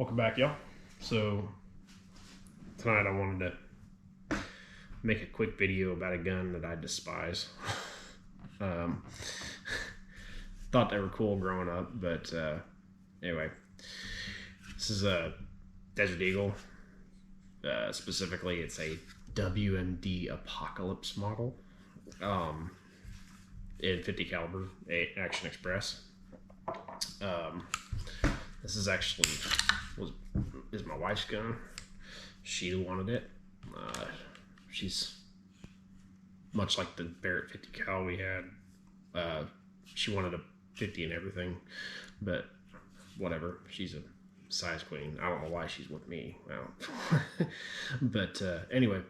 Welcome back, y'all. So tonight I wanted to make a quick video about a gun that I despise. Thought they were cool growing up, but anyway, this is a Desert Eagle. Specifically, it's a WMD Apocalypse model in 50 caliber Action Express. This is actually is my wife's gun. She wanted it. She's much like the Barrett 50 cal we had. She wanted a 50 and everything, but whatever. She's a size queen. I don't know why she's with me. But anyway,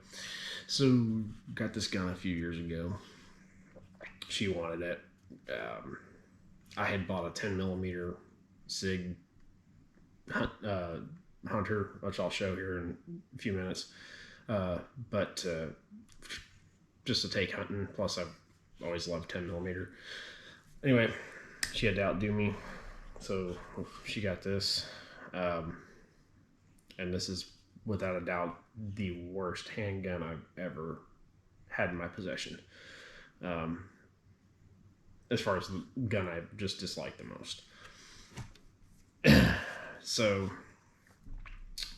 so got this gun a few years ago. She wanted it. I had bought a 10 millimeter SIG Hunter, which I'll show here in a few minutes. But just to take hunting. Plus, I've always loved 10 millimeter. Anyway, she had to outdo me, so she got this. And this is without a doubt the worst handgun I've ever had in my possession. As far as the gun I just dislike the most. So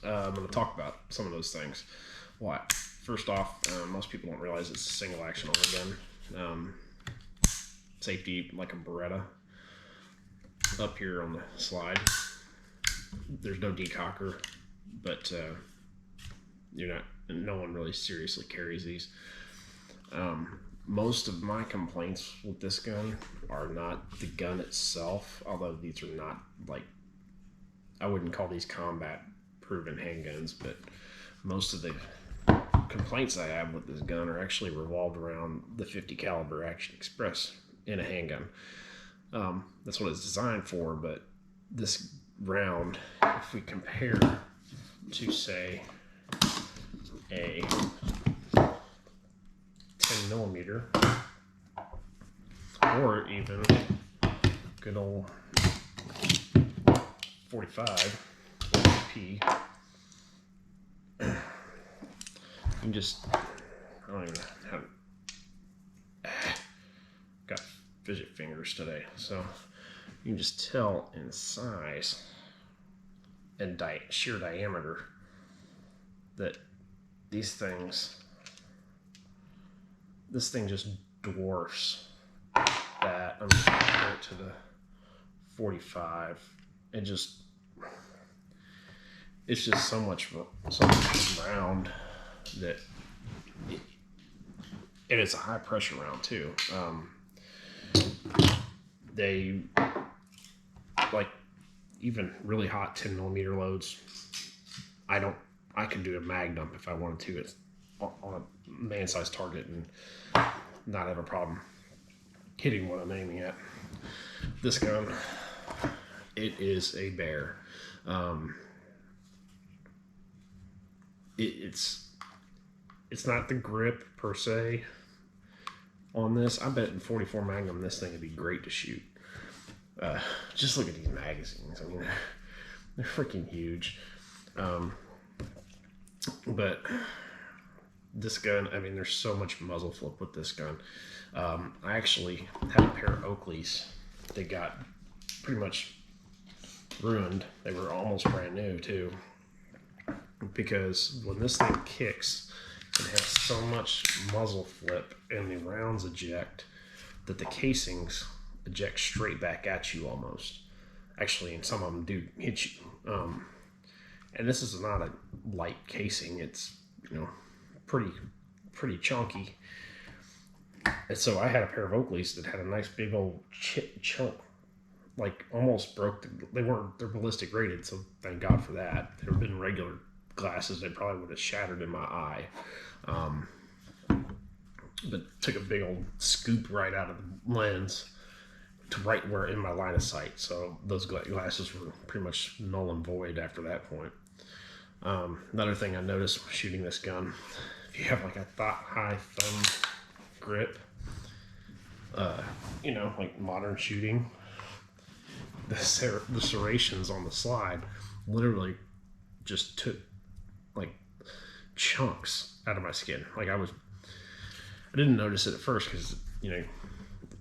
I'm going to talk about some of those things. Why? First off, most people don't realize it's a single action only gun. Safety like a Beretta. Up here on the slide, there's no decocker, but no one really seriously carries these. Most of my complaints with this gun are not the gun itself, although these are not like, I wouldn't call these combat proven handguns, but most of the complaints I have with this gun are actually revolved around the 50 caliber Action Express in a handgun. That's what it's designed for, but this round, if we compare to say a 10 millimeter or even good old 45 P, you can just, I don't even have got fidget fingers today, so you can just tell in size and sheer diameter that this thing just dwarfs that. I'm going to compare it to the 45. It's just so much round that, and it's a high pressure round too. They like even really hot 10 millimeter loads. I could do a mag dump if I wanted to. It's on a man-sized target and not have a problem hitting what I'm aiming at. This gun, it is a bear. It's not the grip per se on this. I bet in 44 Magnum this thing would be great to shoot. Just look at these magazines. I mean, they're freaking huge. But this gun, I mean, there's so much muzzle flip with this gun. I actually had a pair of Oakleys that got pretty much ruined. They were almost brand new too, because when this thing kicks, it has so much muzzle flip and the rounds eject that the casings eject straight back at you almost. Actually, and some of them do hit you. And this is not a light casing. It's, pretty chunky. And so I had a pair of Oakleys that had a nice big old chunk, like almost broke. They're ballistic rated, so thank God for that. If they had been regular glasses, they probably would have shattered in my eye. But took a big old scoop right out of the lens to right where in my line of sight. So those glasses were pretty much null and void after that point. Another thing I noticed shooting this gun, if you have like a high thumb grip, like modern shooting, the serrations on the slide literally just took like chunks out of my skin. Like I didn't notice it at first because, you know,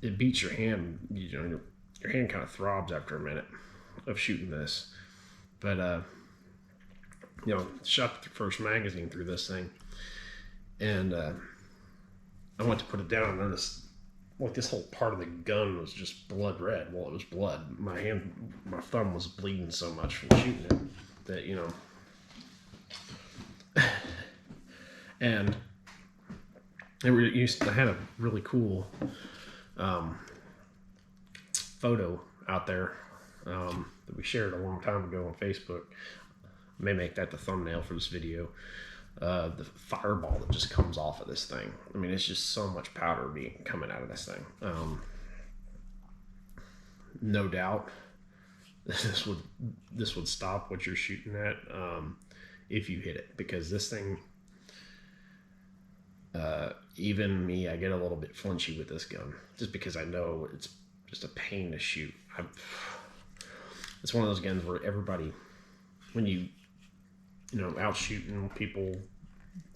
it beats your hand. You know, your hand kind of throbs after a minute of shooting this. But, you know, shot the first magazine through this thing. And I went to put it down and noticed like this whole part of the gun was just blood red. Well, it was blood. My thumb was bleeding so much from shooting it that, you know. And I had a really cool photo out there that we shared a long time ago on Facebook. I may make that the thumbnail for this video. The fireball that just comes off of this thing. I mean, it's just so much powder coming out of this thing. No doubt, this would stop what you're shooting at if you hit it, because this thing. Even me, I get a little bit flinchy with this gun, just because I know it's just a pain to shoot. It's one of those guns where everybody, when you know, out shooting people,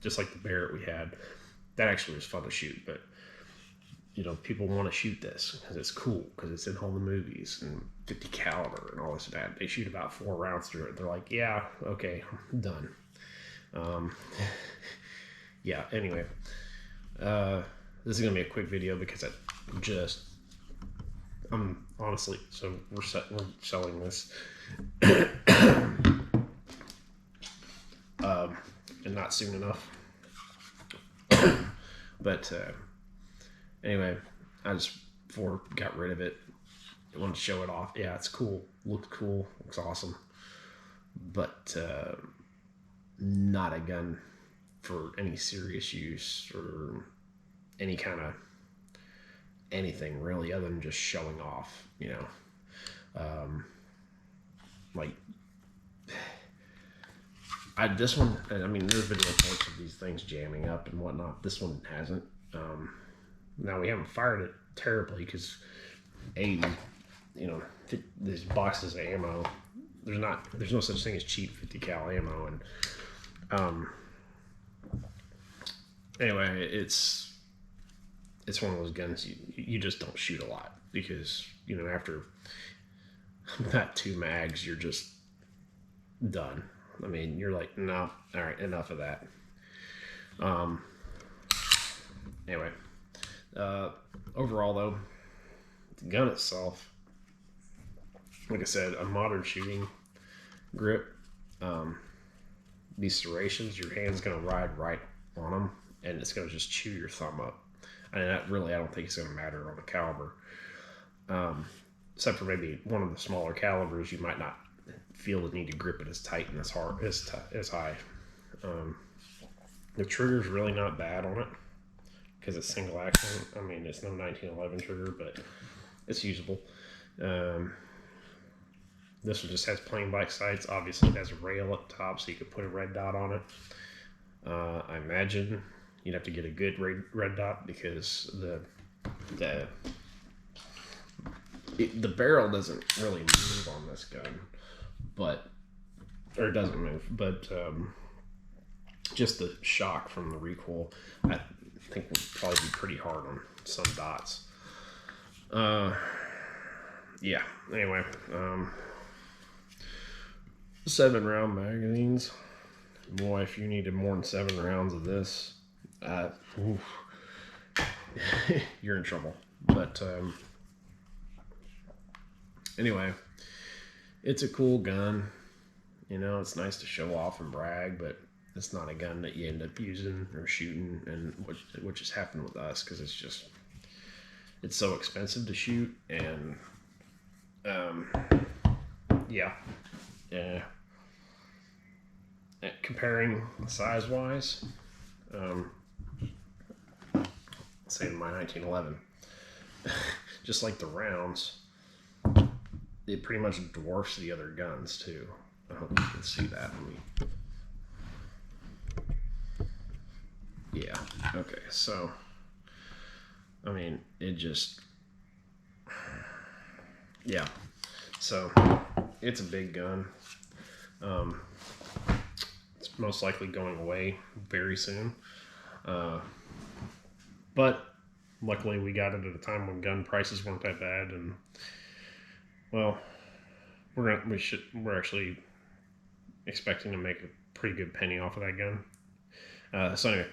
just like the Barrett we had, that actually was fun to shoot. But, you know, people want to shoot this because it's cool, because it's in all the movies and 50 caliber and all this and that. They shoot about 4 rounds through it. They're like, yeah, okay, done. Yeah, anyway, this is going to be a quick video because I'm honestly, so we're selling this and not soon enough. But anyway, I just got rid of it. I wanted to show it off. Yeah, it's cool. Looks cool. Looks awesome. But not a gun for any serious use or any kind of anything really, other than just showing off, you know. Like this one, I mean, there's video reports of these things jamming up and whatnot. This one hasn't. Now we haven't fired it terribly because you know, these boxes of ammo, there's no such thing as cheap 50 cal ammo, and anyway, it's one of those guns you just don't shoot a lot, because, you know, after that 2 mags, you're just done. I mean, you're like, no, all right, enough of that. Anyway, overall though, the gun itself, like I said, a modern shooting grip. These serrations, your hand's gonna ride right on them, and it's gonna just chew your thumb up. And that really, I don't think it's gonna matter on the caliber, except for maybe one of the smaller calibers. You might not feel the need to grip it as tight and as hard as high. The trigger's really not bad on it because it's single action. I mean, it's no 1911 trigger, but it's usable. This one just has plain black sights. Obviously, it has a rail up top, so you could put a red dot on it. I imagine you'd have to get a good red dot, because the barrel doesn't really move on this gun, or it doesn't move, but just the shock from the recoil, I think would probably be pretty hard on some dots. Yeah, anyway, 7-round magazines. Boy, if you needed more than 7 rounds of this, you're in trouble. But anyway, it's a cool gun. You know, it's nice to show off and brag, but it's not a gun that you end up using or shooting, and what just happened with us, because it's so expensive to shoot, and yeah. Comparing size wise, say my 1911, just like the rounds, it pretty much dwarfs the other guns too. I hope you can see that. Yeah, okay, so I mean, it just, yeah, so it's a big gun. most likely going away very soon. But luckily we got it at a time when gun prices weren't that bad, and well, we're actually expecting to make a pretty good penny off of that gun. So anyway,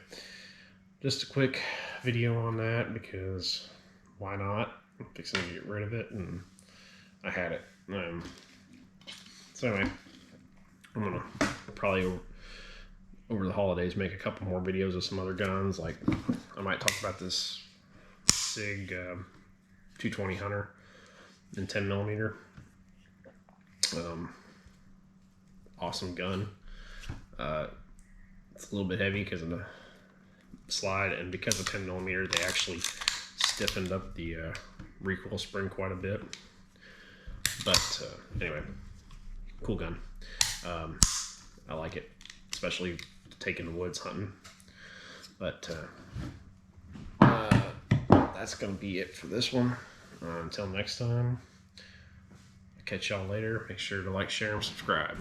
just a quick video on that because why not? I'm fixing to get rid of it, and I had it. So anyway, I'm gonna probably over the holidays make a couple more videos of some other guns. Like I might talk about this SIG 220 Hunter in 10mm. Awesome gun. It's a little bit heavy because of the slide, and because of 10mm, they actually stiffened up the recoil spring quite a bit. But anyway, cool gun. I like it, especially taking the woods hunting. But that's gonna be it for this one. Until next time, catch y'all later. Make sure to like, share, and subscribe.